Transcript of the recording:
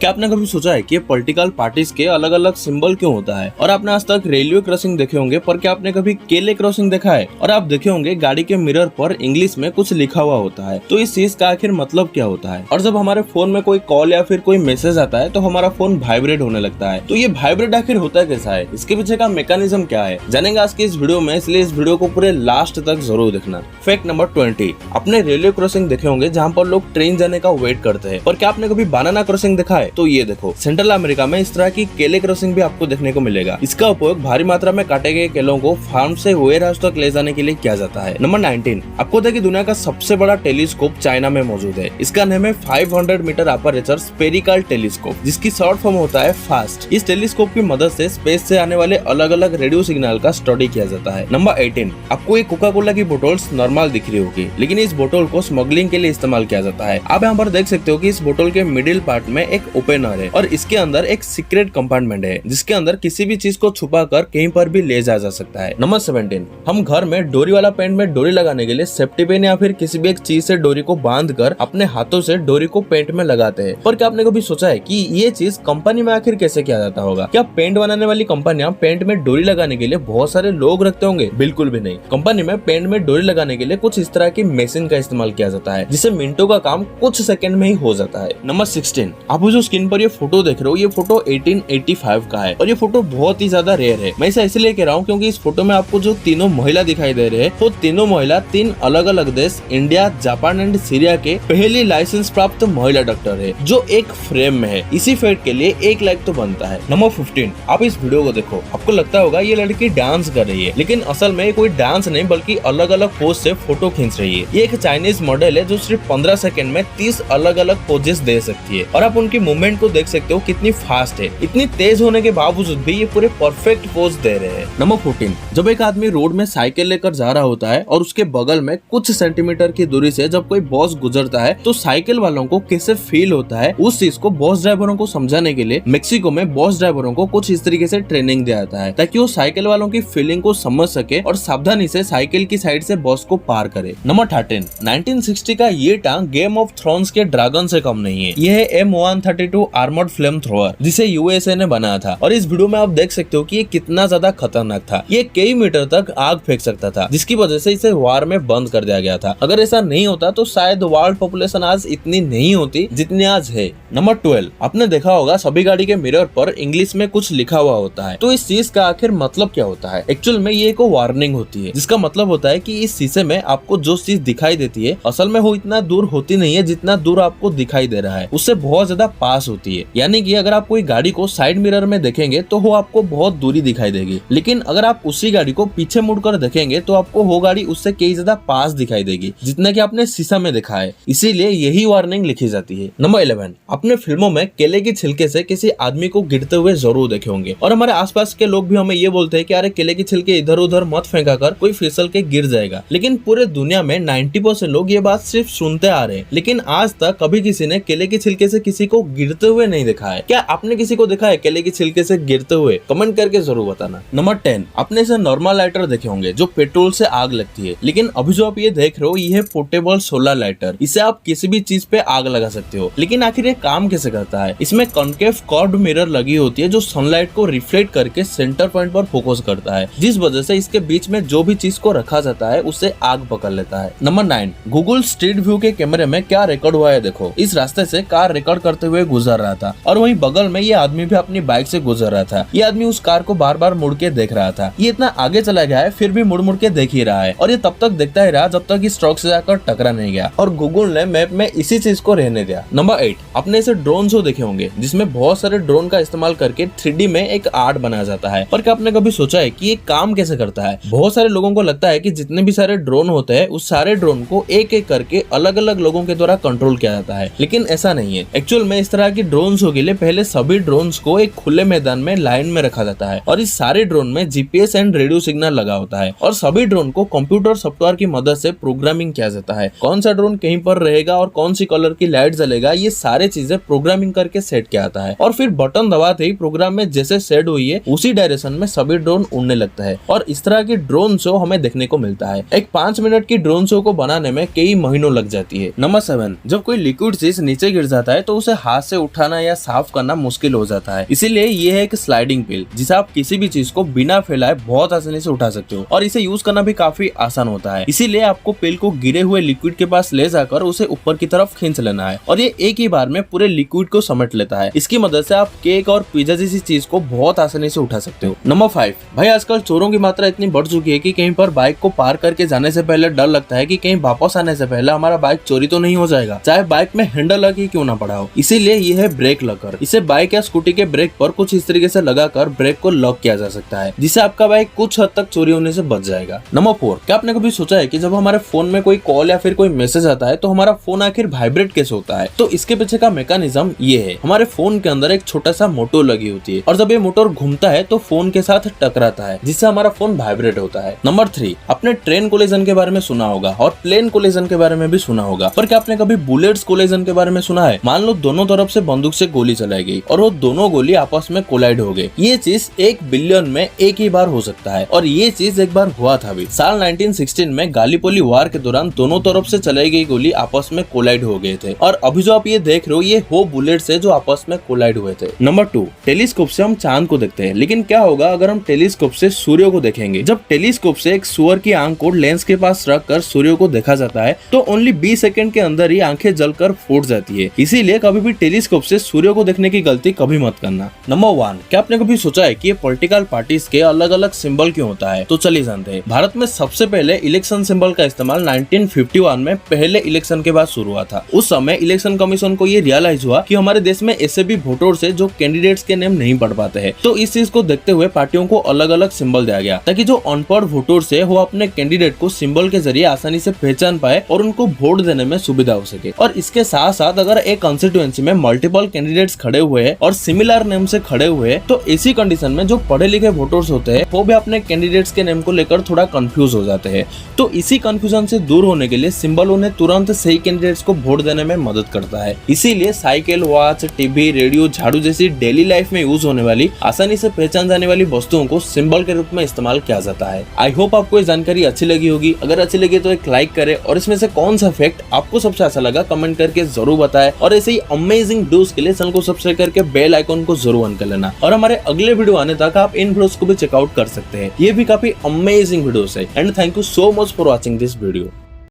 क्या आपने कभी सोचा है कि पॉलिटिकल पार्टीज के अलग अलग सिंबल क्यों होता है? और आपने आज तक रेलवे क्रॉसिंग देखे होंगे, पर क्या आपने कभी केले क्रॉसिंग देखा है? और आप देखे होंगे गाड़ी के मिरर पर इंग्लिश में कुछ लिखा हुआ होता है। तो इस चीज का आखिर मतलब क्या होता है? और जब हमारे फोन में कोई कॉल या फिर कोई मैसेज आता है तो हमारा फोन वाइब्रेट होने लगता है। तो ये वाइब्रेट आखिर होता कैसा है? इसके पीछे का मैकेनिज्म क्या है? जानेंगे आज की इस वीडियो में, इसलिए इस वीडियो को पूरे लास्ट तक जरूर देखना। फैक्ट नंबर 20, आपने रेलवे क्रॉसिंग देखे होंगे जहाँ पर लोग ट्रेन जाने का वेट करते हैं। और क्या आपने कभी बनाना क्रॉसिंग देखा है? तो ये देखो, सेंट्रल अमेरिका में इस तरह की केले क्रॉसिंग भी आपको देखने को मिलेगा। इसका उपयोग भारी मात्रा में काटे गए केलों को फार्म से वेयर हाउस तक ले जाने के लिए किया जाता है। नंबर 19, आपको देखिए दुनिया का सबसे बड़ा टेलीस्कोप चाइना में मौजूद है। इसका नाम है 500 मीटर अपर्चर स्फेरिकल टेलीस्कोप, जिसकी शॉर्ट फॉर्म होता है फास्ट। इस टेलीस्कोप की मदद से स्पेस से आने वाले अलग अलग रेडियो सिग्नल का स्टडी किया जाता है। नंबर 18, आपको ये कोका कोला की बोतल्स नॉर्मल दिख रही होगी, लेकिन इस बोतल को स्मगलिंग के लिए इस्तेमाल किया जाता है। आप यहाँ पर देख सकते हो कि इस बोतल के मिडिल पार्ट में एक ओपनर है और इसके अंदर एक सीक्रेट कंपार्टमेंट है, जिसके अंदर किसी भी चीज को छुपा कर कहीं पर भी ले जाया जा सकता है। नंबर 17, हम घर में डोरी वाला पेंट में डोरी लगाने के लिए सेफ्टी पिन या फिर किसी भी एक चीज से डोरी को बांध कर अपने हाथों से डोरी को पेंट में लगाते हैं। पर क्या आपने कभी सोचा है कि ये चीज कंपनी में आखिर कैसे किया जाता होगा? क्या पेंट बनाने वाली कंपनियां पेंट में डोरी लगाने के लिए बहुत सारे लोग रखते होंगे? बिल्कुल भी नहीं। कंपनी में पेंट में डोरी लगाने के लिए कुछ इस तरह की मशीन का इस्तेमाल किया जाता है, जिससे मिनटों का काम कुछ सेकंड में ही हो जाता है। नंबर 16, आप जो स्क्रीन पर ये फोटो देख रहे हो, ये फोटो 1885 का है और ये फोटो बहुत ही ज्यादा रेयर है। मैं इसे इसलिए कह रहा हूँ क्योंकि इस फोटो में आपको जो तीनों महिला दिखाई दे रहे हैं, वो तीनों महिला 3 अलग अलग देश इंडिया, जापान एंड सीरिया के पहली लाइसेंस प्राप्त महिला डॉक्टर है, जो एक फ्रेम में है। इसी फैक्ट के लिए 1 लाइक तो बनता है। नंबर 15, आप इस वीडियो को देखो, आपको लगता होगा ये लड़की डांस कर रही है, लेकिन असल में कोई डांस नहीं बल्कि अलग अलग पोज से फोटो खींच रही है। ये एक चाइनीज मॉडल है जो सिर्फ 15 सेकंड में 30 अलग अलग पोजेस दे सकती है। और आप उनकी मूवमेंट को देख सकते हो कितनी फास्ट है। इतनी तेज होने के बावजूद भी ये पूरे परफेक्ट पोज दे रहे हैं। नंबर 14, जब एक आदमी रोड में साइकिल लेकर जा रहा होता है और उसके बगल में कुछ सेंटीमीटर की दूरी से जब कोई बॉस गुजरता है, तो साइकिल वालों को कैसे फील होता है, उस चीज को बॉस ड्राइवरों को समझाने के लिए मेक्सिको में बॉस ड्राइवरों को कुछ इस तरीके से ट्रेनिंग दिया जाता है, ताकि वो साइकिल वालों की फीलिंग को समझ सके और सावधानी से साइकिल की साइड से बॉस को पार करे। नंबर 13, 1960 का ये टैंक गेम ऑफ थ्रोन्स के ड्रैगन से कम नहीं है। यह है M132 आर्मर्ड फ्लेम थ्रोअर, जिसे यूएसए ने बनाया था। और इस वीडियो में आप देख सकते हो कि ये कितना ज्यादा खतरनाक था। ये कई मीटर तक आग फेंक सकता था, जिसकी वजह से इसे वार में बंद कर दिया गया था। अगर ऐसा नहीं होता तो शायद वर्ल्ड पॉपुलेशन आज इतनी नहीं होती जितनी आज है। नंबर 12, आपने देखा होगा सभी गाड़ी के मिरर पर इंग्लिश में कुछ लिखा हुआ होता है। तो इस चीज का आखिर मतलब क्या होता है? एक्चुअल में ये एक वार्निंग होती है, जिसका मतलब होता है कि इस शीशे में आपको जो चीज दिखाई देती है, असल में वो इतना दूर होती नहीं है जितना दूर आपको दिखाई दे रहा है, उससे बहुत ज्यादा पास होती है। यानी कि अगर आप कोई गाड़ी को साइड मिरर में देखेंगे तो वो आपको बहुत दूरी दिखाई देगी, लेकिन अगर आप उसी गाड़ी को पीछे मुड़कर देखेंगे तो आपको वो गाड़ी उससे कई ज्यादा पास दिखाई देगी, जितना कि आपने शीशा में देखा है। इसीलिए यही वार्निंग लिखी जाती है। नंबर 11, अपने फिल्मों में केले की छिलके से किसी आदमी को गिरते हुए जरूर देखे होंगे, और हमारे आसपास के लोग भी हमें ये बोलते हैं कि अरे केले की छिलके इधर उधर मत फेंका कर, कोई फिसल के गिर जाएगा। लेकिन पूरे दुनिया में 90% लोग ये बात सिर्फ सुनते आ रहे हैं, लेकिन आज तक कभी किसी ने केले की छिलके से किसी को गिरते हुए नहीं देखा है। क्या आपने किसी को देखा है केले की छिलके से गिरते हुए? कमेंट करके जरूर बताना। नंबर 10, आपने इसे नॉर्मल लाइटर देखे होंगे जो पेट्रोल से आग लगती है, लेकिन अभी जो आप ये देख रहे हो ये है पोर्टेबल सोलर लाइटर। इसे आप किसी भी चीज पे आग लगा सकते हो। लेकिन आखिर ये काम कैसे करता है? इसमें कॉन्केव कर्व्ड मिरर लगी होती है जो सनलाइट को रिफ्लेक्ट करके सेंटर पॉइंट पर फोकस करता है, जिस वजह से इसके बीच में जो भी चीज को रखा जाता है उससे आग पकड़ लेता है। नंबर 9, गूगल स्ट्रीट व्यू के कैमरे में क्या रिकॉर्ड हुआ है देखो। इस रास्ते से कार रिकॉर्ड करते हुए गुजर रहा था और वहीं बगल में ये आदमी भी अपनी बाइक से गुजर रहा था। ये आदमी उस कार को बार बार मुड़ के देख रहा था। ये इतना आगे चला गया है फिर भी मुड़ मुड़ के देख ही रहा है, और ये तब तक देखता ही रहा जब तक इस ट्रक से जाकर टकरा नहीं गया, और गूगल ने मैप में इसी चीज को रहने दिया। नंबर 8, आपने इसे ड्रोन शो देखे होंगे, जिसमें बहुत सारे ड्रोन का इस्तेमाल करके 3D में एक आर्ट बनाया जाता है। पर क्या आपने कभी सोचा है कि ये काम कैसे करता है? बहुत सारे लोगों को लगता है कि जितने भी सारे ड्रोन होते हैं उस सारे ड्रोन को एक एक करके अलग अलग लोगों के द्वारा कंट्रोल किया जाता है, लेकिन ऐसा नहीं है। एक्चुअल में इस तरह की ड्रोन शो के लिए पहले सभी ड्रोन्स को एक खुले मैदान में लाइन में रखा जाता है, और इस सारे ड्रोन में जीपीएस एंड रेडियो सिग्नल लगा होता है, और सभी ड्रोन को कंप्यूटर सॉफ्टवेयर की मदद से प्रोग्रामिंग किया जाता है। कौन सा ड्रोन कहीं पर रहेगा और कौन सी कलर की लाइट जलेगा, ये सारे चीजें प्रोग्रामिंग करके सेट किया जाता है, और फिर बटन दबाते ही प्रोग्राम में जैसे सेट हुई है उसी डायरेक्शन में सभी ड्रोन उड़ने लगता है। और इस तरह की ड्रोन शो हमें देखने को मिलता है। एक 5 मिनट की ड्रोन शो को बनाने में कई महीनों लग जाती है। नंबर 7, जब कोई लिक्विड चीज नीचे गिर जाता है तो उसे हाथ से उठाना या साफ करना मुश्किल हो जाता है। इसीलिए ये है एक स्लाइडिंग पिल जिसे आप किसी भी चीज को बिना फैलाए बहुत आसानी से उठा सकते हो और इसे यूज करना भी काफी आसान होता है। इसीलिए आपको पिल को गिरे हुए लिक्विड के पास ले जाकर उसे ऊपर की तरफ खींच लेना है और ये एक ही बार में पूरे लिक्विड को समेट लेता है। इसकी मदद से आप केक और पिज्जा जैसी चीज को बहुत आसानी से उठा सकते हो। नंबर 5, भाई आजकल चोरों की मात्रा इतनी बढ़ चुकी है कि कहीं पर बाइक को पार करके जाने से पहले डर लगता है कि कहीं वापस आने से पहले हमारा बाइक चोरी तो नहीं हो जाएगा, चाहे बाइक में हैंडल लग ही क्यों ना पड़ा हो। इसीलिए ये है ब्रेक लॉकर। इसे बाइक या स्कूटी के ब्रेक पर कुछ इस तरीके से लगाकर ब्रेक को लॉक किया जा सकता है, जिससे आपका बाइक कुछ हद तक चोरी होने से बच जाएगा। नंबर 4, क्या आपने कभी सोचा है कि जब हमारे फोन में कोई कॉल या फिर कोई मैसेज आता है तो हमारा फोन आखिर वाइब्रेट कैसे होता है? तो इसके पीछे का मैकेनिज्म ये है, हमारे फोन के अंदर एक छोटा सा मोटर लगी होती है और जब ये मोटर घूमता है तो फोन के साथ टकराता है, जिससे हमारा फोन वाइब्रेट होता है। नंबर 3, आपने ट्रेन कोलिजन के बारे में सुना होगा और प्लेन कोलिजन के बारे में भी सुना होगा, पर क्या आपने कभी बुलेट्स कोलिजन के बारे में सुना है? मान लो दोनों तरफ से बंदूक से गोली चलाई गई और वो दोनों गोली आपस में कोलाइड हो गए। ये चीज 1 बिलियन में एक ही बार हो सकता है और ये चीज एक बार हुआ था भी। साल 1916 में गालीपोली वार के दौरान दोनों तरफ से चलाई गई गोली आपस में कोलाइड हो गए थे और अभी जो आप ये देख रहे हो ये वो बुलेट्स है जो आपस में कोलाइड हुए थे। नंबर 2, टेलीस्कोप से हम चांद को देखते हैं, लेकिन क्या होगा अगर हम टेलीस्कोप से सूर्य को देखेंगे? जब टेलीस्कोप से एक सुअर की आंख को लेंस के पास रखकर सूर्य को देखा जाता है तो ओनली 20 सेकंड के अंदर ही आंखें जलकर फूट जाती है। इसीलिए कभी भी टेलीस्कोप से सूर्य को देखने की गलती कभी मत करना। नंबर 1, क्या आपने कभी सोचा है कि ये पॉलिटिकल पार्टीज के अलग अलग सिंबल क्यों होता है? तो चलिए जानते हैं। भारत में सबसे पहले इलेक्शन सिंबल का इस्तेमाल 1951 में पहले इलेक्शन के बाद शुरू हुआ था। उस समय इलेक्शन कमीशन को ये रियलाइज हुआ कि हमारे देश में ऐसे भी वोटर्स है जो कैंडिडेट्स के नेम नहीं पढ़ पाते हैं, तो इस चीज को देखते हुए पार्टियों को अलग अलग सिंबल दिया गया ताकि जो अनपढ़ वोटर्स है वो अपने कैंडिडेट को सिंबल के जरिए आसानी से पहचान पाए और उनको वोट देने में सुविधा हो सके। और इसके साथ साथ अगर एक कंस्टिट्यूएंसी में मल्टीपल कैंडिडेट्स खड़े हुए हैं और सिमिलर नेम से खड़े हुए हैं तो इसी कंडीशन में जो पढ़े लिखे वोटर्स होते हैं वो भी अपने कैंडिडेट्स के नेम को लेकर थोड़ा कंफ्यूज हो जाते हैं। तो इसी कंफ्यूजन से दूर होने के लिए सिंबल उन्हें तुरंत सही कैंडिडेट्स को वोट देने में मदद करता है। इसीलिए साइकिल, वॉच, टीवी, रेडियो, झाड़ू जैसी डेली लाइफ में यूज होने वाली आसानी से पहचान जाने वाली वस्तुओं को सिंबल के रूप में इस्तेमाल किया जाता है। आई होप आपको ये जानकारी अच्छी लगी होगी। अगर अच्छी लगी तो एक लाइक करें और इसमें से कौन सा फैक्ट आपको सबसे अच्छा लगा कमेंट करके जरूर बताएं और ऐसे ही अमेजिंग वीडियोस के लिए चैनल को सब्सक्राइब करके बेल आइकन को जरूर ऑन कर लेना और हमारे अगले वीडियो आने तक आप इन वीडियोस को भी चेकआउट कर सकते हैं। ये भी काफी अमेजिंग वीडियोस है and thank you so much for watching this video.